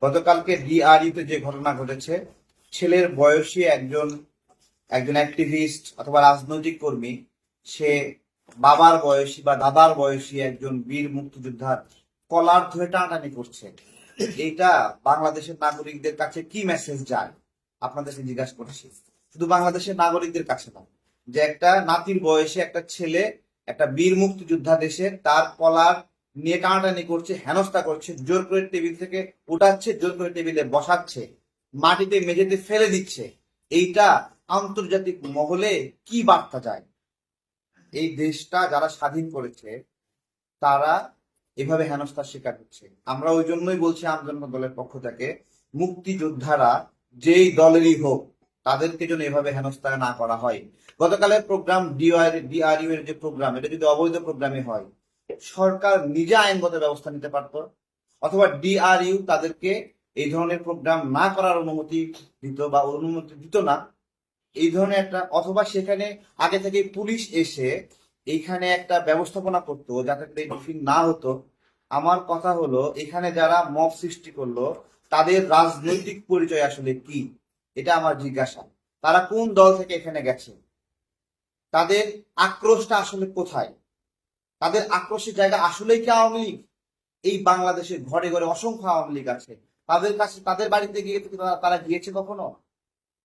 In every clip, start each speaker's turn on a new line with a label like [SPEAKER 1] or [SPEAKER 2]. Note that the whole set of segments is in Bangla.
[SPEAKER 1] গতকালকে ডিআরইউতে যে ঘটনা ঘটেছে, ছেলের বয়সী একজন একজন অ্যাক্টিভিস্ট অথবা রাজনৈতিক কর্মী, সে বাবার বয়সী বা দাদার বয়সী একজন বীর মুক্তিযোদ্ধার কলার ধরে টানাটানি করছে। এইটা বাংলাদেশের নাগরিকদের কাছে কি মেসেজ যায় আপনাদেরকে জিজ্ঞাসা করছি। শুধু বাংলাদেশের নাগরিকদের কাছে না, যে একটা নাতির বয়সে একটা ছেলে একটা বীর মুক্তিযোদ্ধা দেশের, তার কলার নিয়ে টানাটানি করছে, হেনস্থা করছে, জোর করে টেবিল থেকে উঠাচ্ছে, জোর করে টেবিলে বসাচ্ছে, মাটিতে মেঝেতে ফেলে দিচ্ছে। এইটা আন্তর্জাতিক মহলে কি বার্তা যায়? এই দেশটা যারা স্বাধীন করেছে তারা এভাবে হেনস্থার শিকার হচ্ছে। আমরা ওই জন্যই বলছি আমজনতা দলের পক্ষ থেকে, মুক্তিযোদ্ধারা যেই দলেরই হোক তাদেরকে যেন এভাবে হেনস্থা না করা হয়। গতকালের প্রোগ্রাম ডিআরইউ এর যে প্রোগ্রাম, এটা যদি অবৈধ প্রোগ্রামে হয়, সরকার নিজে আইনগত ব্যবস্থা নিতে পারত, অথবা ডিআরইউ তাদেরকে এই ধরনের প্রোগ্রাম না করার অনুমতি দিত বা অনুমতি দিত না। এই ধরনের একটা, অথবা সেখানে আগে থেকে পুলিশ এসে এইখানে একটা ব্যবস্থাপনা করতো যাতে এই ডিফিং না হতো। আমার কথা হলো, এখানে যারা মব সৃষ্টি করলো তাদের রাজনৈতিক পরিচয় আসলে কি, এটা আমার জিজ্ঞাসা। তারা কোন দল থেকে এখানে গেছে, তাদের আক্রোশটা আসলে কোথায়, তাদের আক্রোশের জায়গা আসলেই কি আওয়ামী লীগ? এই বাংলাদেশের ঘরে ঘরে অসংখ্য আওয়ামী লীগ আছে, তাদের কাছে, তাদের বাড়িতে গিয়ে তারা গিয়েছে কখনো?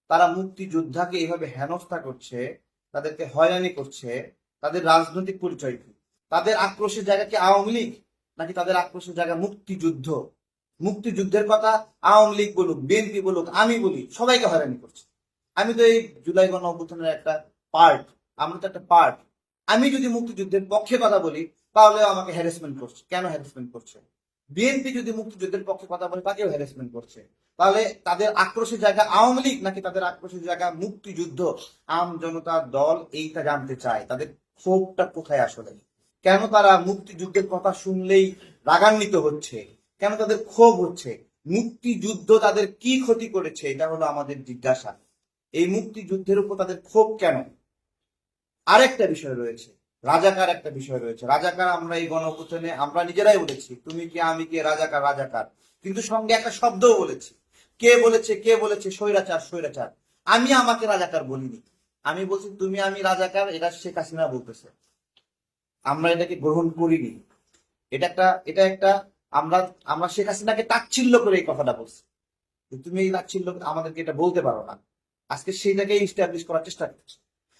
[SPEAKER 1] তারা মুক্তিযোদ্ধাকে এইভাবে হেনস্থা করছে, তাদেরকে হয়রানি করছে। তাদের রাজনৈতিক পরিচয় কি? তাদের আক্রোশের জায়গা কি আওয়ামী লীগ, নাকি তাদের আক্রোশের জায়গা মুক্তিযুদ্ধ? মুক্তিযুদ্ধের কথা আওয়ামী লীগ বলুক, বিএনপি বলুক, আমি বলি, সবাইকে হয়রানি করছে। আমি তো এই জুলাই গণ অভ্যুত্থানের একটা পার্ট, আমরা তো একটা পার্ট। আমি যদি মুক্তিযুদ্ধের পক্ষে কথা বলি তাহলে আমাকে হ্যারাসমেন্ট করছে। কেন হ্যারাসমেন্ট করছে? বিএনপি যদি মুক্তিযুদ্ধের পক্ষে কথা বলে তাকেও হ্যারাসমেন্ট করছে। তাহলে তাদের আক্রোশের জায়গা আওয়ামী লীগ নাকি তাদের আক্রোশের জায়গা মুক্তিযুদ্ধ? আম জনতার দল এইটা জানতে চায়, তাদের ক্ষোভটা কোথায় আসলে। কেন তারা মুক্তিযুদ্ধের কথা শুনলেই রাগান্বিত হচ্ছে, কেন তাদের ক্ষোভ হচ্ছে? মুক্তিযুদ্ধ তাদের কি ক্ষতি করেছে, এটা হলো আমাদের জিজ্ঞাসা। এই মুক্তিযুদ্ধের উপর তাদের ক্ষোভ কেন? আরেকটা বিষয় রয়েছে, রাজাকার একটা বিষয় রয়েছে। রাজাকার আমরা এই গণ অভ্যুত্থানে আমরা নিজেরাই বলেছি, তুমি কি আমি কে, রাজাকার রাজাকার, কিন্তু সঙ্গে একটা শব্দও বলেছি। কে বলেছে? কে বলেছে স্বৈরাচার স্বৈরাচার? আমি আমাকে রাজাকার বলিনি, আমি বলছি তুমি আমি রাজাকার, এটা শেখ হাসিনা বলতেছে। আমরা এটাকে গ্রহণ করিনি। এটা একটা আমরা আমরা শেখ হাসিনাকে তাচ্ছিল্য করে এই কথাটা বলছি। তুমি এই তাচ্ছিল্য আমাদেরকে এটা বলতে পারো না। আজকে সেইটাকে ইস্টাবলিশ করার চেষ্টা করছে।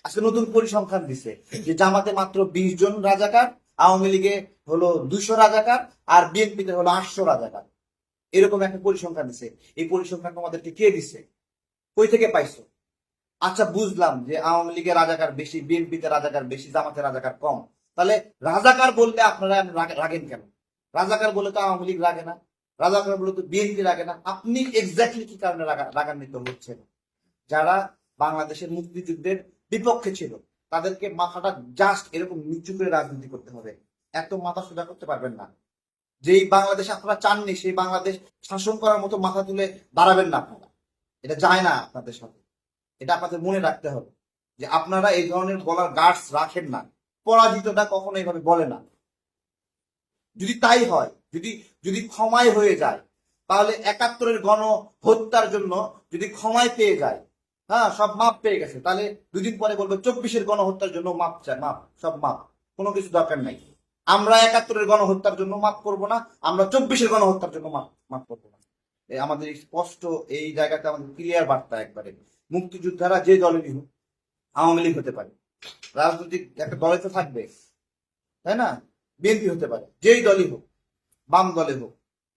[SPEAKER 1] আজকে নতুন পরিসংখ্যান দিছে যে জামাতে মাত্র 20 জন রাজাকার, আওয়ামী লীগে হলো 200 রাজাকার, আর বিএনপিতে হলো 800 রাজাকার। এরকম একটা পরিসংখ্যান দিছে। এই পরিসংখ্যান তোমাদেরকে কে দিছে? কই থেকে পাইছো? আচ্ছা, বুঝলাম যে আওয়ামী লীগের রাজাকার বেশি, বিএনপিতে রাজাকার বেশি, জামাতে রাজাকার কম। তাহলে রাজাকার বললে আপনারা রাগেন কেন? রাজাকার বলে তো আওয়ামী লীগ রাগে না, রাজাকার বলে তো বিএনপি রাগে না। আপনি এক্স্যাক্টলি কি কারণে রাগান্বিত হচ্ছেন? যারা বাংলাদেশের মুক্তিযুদ্ধের বিপক্ষে ছিল তাদেরকে মাথাটা জাস্ট এরকম নিচু করে রাজনীতি করতে হবে। এত মাথা সোজা করতে পারবেন না। যেই বাংলাদেশ আপনারা চাননি সেই বাংলাদেশ শাসন করার মতো মাথা তুলে দাঁড়াবেন না আপনারা। এটা যায় না আপনাদের সাথে। এটা আপনাদের মনে রাখতে হবে যে আপনারা এই ধরনের বলার গার্ডস রাখেন না। পরাজিতটা কখনো এইভাবে বলে না। যদি তাই হয়, যদি যদি ক্ষমায় হয়ে যায়, তাহলে 71-এর গণ হত্যার জন্য যদি ক্ষমায় পেয়ে যায়, হ্যাঁ সব মাপ পেয়ে গেছে, তাহলে দুদিন পরে বলবো 24-এর গণহত্যার জন্য মাপ চায়, মাপ, সব মাপ, কোনো কিছু দরকার নাই। আমরা 71-এর গণহত্যার জন্য মাপ করবো না, আমরা 24-এর গণহত্যার জন্য মাপ করবো না। আমাদের স্পষ্ট এই জায়গাতে আমাদের ক্লিয়ার বার্তা একবারে। মুক্তিযোদ্ধারা যে দলেরই হোক, আওয়ামী লীগ হতে পারে, রাজনৈতিক একটা দলে তো থাকবে, তাই না? বিএনপি হতে পারে, যেই দলই হোক, বাম দলে হোক,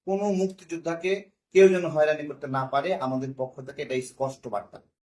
[SPEAKER 1] কোনো মুক্তিযোদ্ধাকে কেউ যেন হয়রানি করতে না পারে, আমাদের পক্ষ থেকে এটা স্পষ্ট বার্তা।